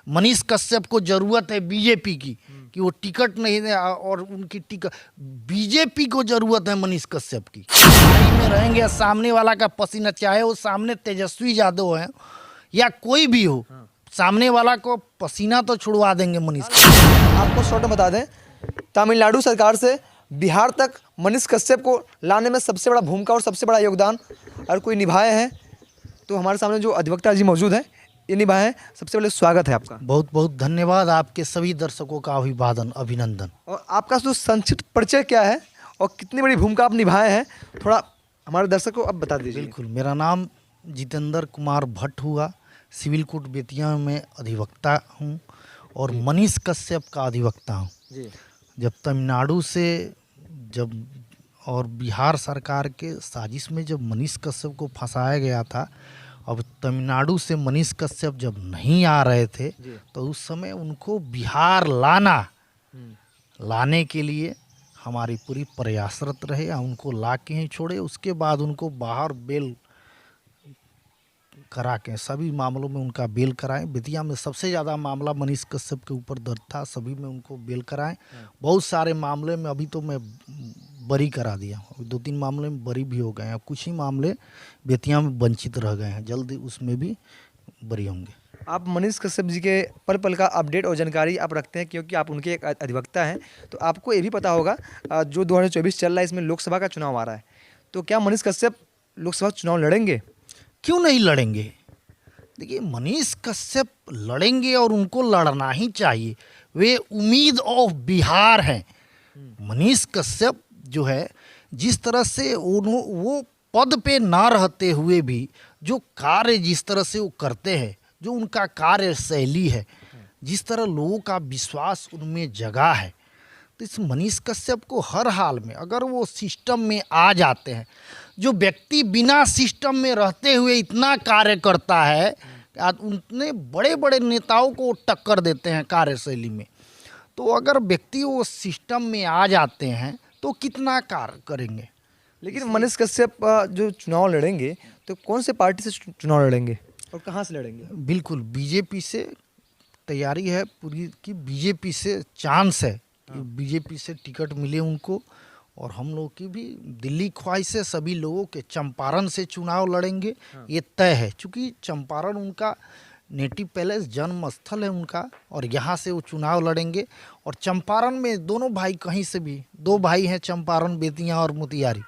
मनीष कश्यप को जरूरत है बीजेपी की कि वो टिकट नहीं दे, और उनकी टिकट बीजेपी को जरूरत है मनीष कश्यप की। लड़ाई में रहेंगे सामने वाला का पसीना, चाहे वो सामने तेजस्वी यादव है या कोई भी हो, सामने वाला को पसीना तो छुड़वा देंगे मनीष कश्यप। आपको शॉर्ट में बता दें, तमिलनाडु सरकार से बिहार तक मनीष कश्यप को लाने में सबसे बड़ा भूमिका और सबसे बड़ा योगदान अगर कोई निभाए हैं तो हमारे सामने जो अधिवक्ता जी मौजूद हैं ये निभाए हैं। सबसे पहले स्वागत है आपका। बहुत बहुत धन्यवाद, आपके सभी दर्शकों का अभिवादन अभिनंदन। और आपका जो संक्षिप्त परिचय क्या है और कितनी बड़ी भूमिका आप निभाए हैं, थोड़ा हमारे दर्शकों को अब बता दीजिए। बिल्कुल, मेरा नाम जितेंद्र कुमार भट्ट हुआ, सिविल कोर्ट बेतिया में अधिवक्ता हूँ और मनीष कश्यप का अधिवक्ता हूँ। जी। जब तमिलनाडु से और बिहार सरकार के साजिश में जब मनीष कश्यप को फंसाया गया था, अब तमिलनाडु से मनीष कश्यप जब नहीं आ रहे थे तो उस समय उनको बिहार लाने के लिए हमारी पूरी प्रयासरत रहे, उनको ला के ही छोड़े। उसके बाद उनको बाहर बेल करा के सभी मामलों में उनका बेल कराएं। बेतिया में सबसे ज़्यादा मामला मनीष कश्यप के ऊपर दर्ज था, सभी में उनको बेल कराएं। बहुत सारे मामले में अभी तो मैं बरी करा दिया, अभी 2-3 मामले में बरी भी हो गए हैं, कुछ ही मामले बेतिया में वंचित रह गए हैं, जल्दी उसमें भी बरी होंगे। आप मनीष कश्यप जी के पल पल का अपडेट और जानकारी आप रखते हैं क्योंकि आप उनके एक अधिवक्ता हैं, तो आपको ये भी पता होगा जो 2024 चल रहा है इसमें लोकसभा का चुनाव आ रहा है, तो क्या मनीष कश्यप लोकसभा चुनाव लड़ेंगे? क्यों नहीं लड़ेंगे? देखिए, मनीष कश्यप लड़ेंगे और उनको लड़ना ही चाहिए। वे उम्मीद ऑफ बिहार हैं। मनीष कश्यप जो है, जिस तरह से वो पद पे ना रहते हुए भी जो कार्य जिस तरह से वो करते हैं, जो उनका कार्य शैली है, जिस तरह लोगों का विश्वास उनमें जगा है, तो इस मनीष कश्यप को हर हाल में अगर वो सिस्टम में आ जाते हैं, जो व्यक्ति बिना सिस्टम में रहते हुए इतना कार्य करता है, उतने बड़े बड़े नेताओं को टक्कर देते हैं कार्यशैली में, तो अगर व्यक्ति वो सिस्टम में आ जाते हैं तो कितना कार्य करेंगे। लेकिन मनीष कश्यप जो चुनाव लड़ेंगे तो कौन से पार्टी से चुनाव लड़ेंगे और कहाँ से लड़ेंगे? बिल्कुल, बीजेपी से तैयारी है पूरी की, बीजेपी से चांस है कि बीजेपी से टिकट मिले उनको, और हम लोग की भी दिल्ली ख्वाहिश है सभी लोगों के, चंपारण से चुनाव लड़ेंगे ये तय है, क्योंकि चंपारण उनका नेटिव पैलेस जन्म स्थल है उनका, और यहाँ से वो चुनाव लड़ेंगे। और चंपारण में दोनों भाई, कहीं से भी 2 भाई हैं चंपारण, बेतिया और मोतिहारी,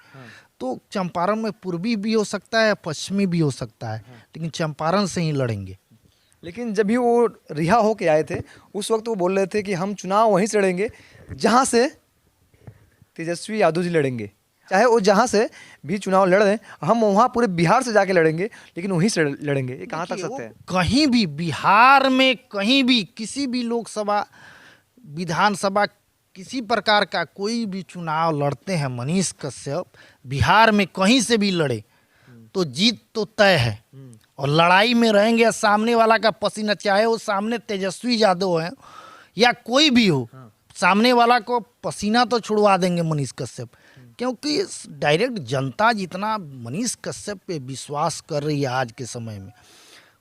तो चंपारण में पूर्वी भी हो सकता है, पश्चिमी भी हो सकता है, लेकिन चंपारण से ही लड़ेंगे। लेकिन जब भी वो रिहा होके आए थे उस वक्त वो बोल रहे थे कि हम चुनाव वहीं से लड़ेंगे जहाँ से तेजस्वी यादव जी लड़ेंगे, चाहे वो जहाँ से भी चुनाव लड़ें, हम वहाँ पूरे बिहार से जाके लड़ेंगे, लेकिन वहीं से लड़ेंगे। ये कहाँ तक सत्य है? कहीं भी बिहार में, कहीं भी किसी भी लोकसभा विधानसभा किसी प्रकार का कोई भी चुनाव लड़ते हैं मनीष कश्यप, बिहार में कहीं से भी लड़े तो जीत तो तय है। और लड़ाई में रहेंगे सामने वाला का पसीना, चाहे वो सामने तेजस्वी यादव है या कोई भी हो, सामने वाला को पसीना तो छुड़वा देंगे मनीष कश्यप, क्योंकि डायरेक्ट जनता जितना मनीष कश्यप पे विश्वास कर रही है आज के समय में,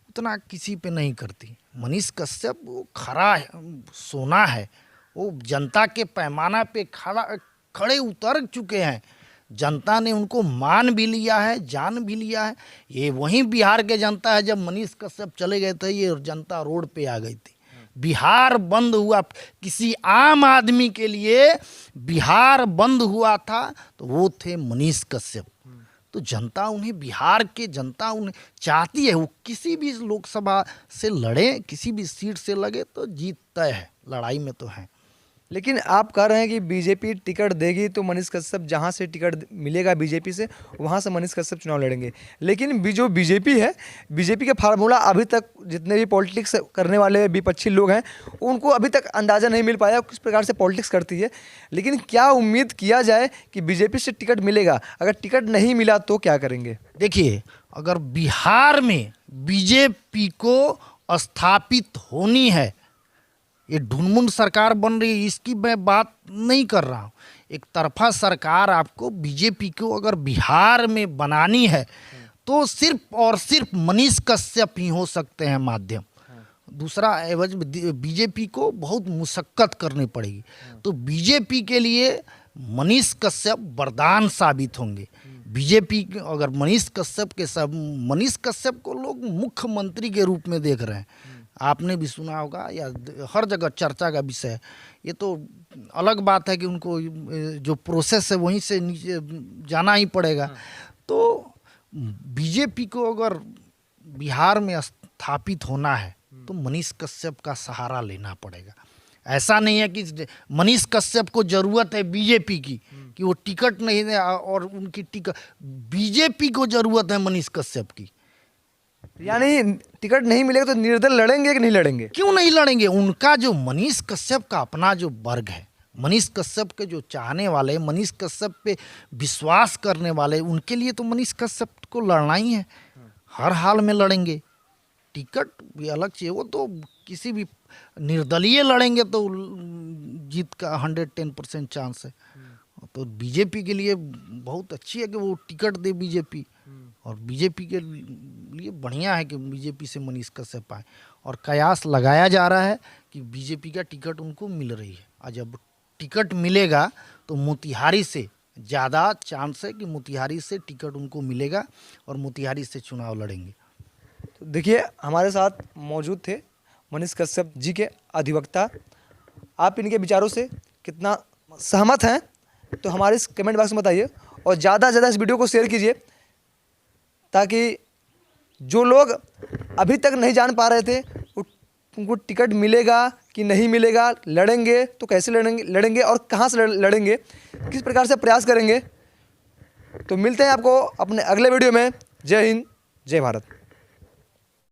उतना किसी पे नहीं करती। मनीष कश्यप वो खरा सोना है, वो जनता के पैमाना पे खड़े उतर चुके हैं, जनता ने उनको मान भी लिया है, जान भी लिया है। ये वहीं बिहार के जनता है, जब मनीष कश्यप चले गए थे ये जनता रोड पे आ गई थी, बिहार बंद हुआ, किसी आम आदमी के लिए बिहार बंद हुआ था तो वो थे मनीष कश्यप। तो जनता उन्हें, बिहार के जनता उन्हें चाहती है, वो किसी भी लोकसभा से लड़े, किसी भी सीट से लगे तो जीत तय है, लड़ाई में तो है। लेकिन आप कह रहे हैं कि बीजेपी टिकट देगी तो मनीष कश्यप जहां से टिकट मिलेगा बीजेपी से वहां से मनीष कश्यप चुनाव लड़ेंगे, लेकिन जो बीजेपी है, बीजेपी का फार्मूला अभी तक जितने भी पॉलिटिक्स करने वाले विपक्षी लोग हैं उनको अभी तक अंदाज़ा नहीं मिल पाया किस प्रकार से पॉलिटिक्स करती है। लेकिन क्या उम्मीद किया जाए कि बीजेपी से टिकट मिलेगा? अगर टिकट नहीं मिला तो क्या करेंगे? देखिए, अगर बिहार में बीजेपी को स्थापित होनी है, ये ढुनमुन सरकार बन रही है इसकी मैं बात नहीं कर रहा हूँ, एक तरफा सरकार आपको बीजेपी को अगर बिहार में बनानी है तो सिर्फ और सिर्फ मनीष कश्यप ही हो सकते हैं माध्यम। दूसरा एवज बीजेपी को बहुत मुशक्कत करनी पड़ेगी। तो बीजेपी के लिए मनीष कश्यप वरदान साबित होंगे। बीजेपी अगर मनीष कश्यप को लोग मुख्यमंत्री के रूप में देख रहे हैं, आपने भी सुना होगा या हर जगह चर्चा का विषय है। ये तो अलग बात है कि उनको जो प्रोसेस है वहीं से नीचे जाना ही पड़ेगा। तो बीजेपी को अगर बिहार में स्थापित होना है तो मनीष कश्यप का सहारा लेना पड़ेगा। ऐसा नहीं है कि मनीष कश्यप को जरूरत है बीजेपी की कि वो टिकट नहीं दे और उनकी टिकट, बीजेपी को जरूरत है मनीष कश्यप की। यानी टिकट नहीं मिलेगा तो निर्दल लड़ेंगे कि नहीं लड़ेंगे? क्यों नहीं लड़ेंगे? उनका जो मनीष कश्यप का अपना जो वर्ग है, मनीष कश्यप के जो चाहने वाले, मनीष कश्यप पे विश्वास करने वाले, उनके लिए तो मनीष कश्यप को लड़ना ही है, हर हाल में लड़ेंगे। टिकट भी अलग चाहिए, वो तो किसी भी निर्दलीय लड़ेंगे तो जीत का 110% चांस है। तो बीजेपी के लिए बहुत अच्छी है कि वो टिकट दे बीजेपी, और बीजेपी के लिए बढ़िया है कि बीजेपी से मनीष कश्यप आए। और कयास लगाया जा रहा है कि बीजेपी का टिकट उनको मिल रही है, और जब टिकट मिलेगा तो मोतिहारी से ज़्यादा चांस है कि मोतिहारी से टिकट उनको मिलेगा और मोतिहारी से चुनाव लड़ेंगे। तो देखिए, हमारे साथ मौजूद थे मनीष कश्यप जी के अधिवक्ता। आप इनके विचारों से कितना सहमत हैं तो हमारे इस कमेंट बॉक्स में बताइए, और ज़्यादा से ज़्यादा इस वीडियो को शेयर कीजिए ताकि जो लोग अभी तक नहीं जान पा रहे थे उनको टिकट मिलेगा कि नहीं मिलेगा, लड़ेंगे तो कैसे लड़ेंगे और कहाँ से लड़ेंगे, किस प्रकार से प्रयास करेंगे। तो मिलते हैं आपको अपने अगले वीडियो में। जय हिंद, जय भारत।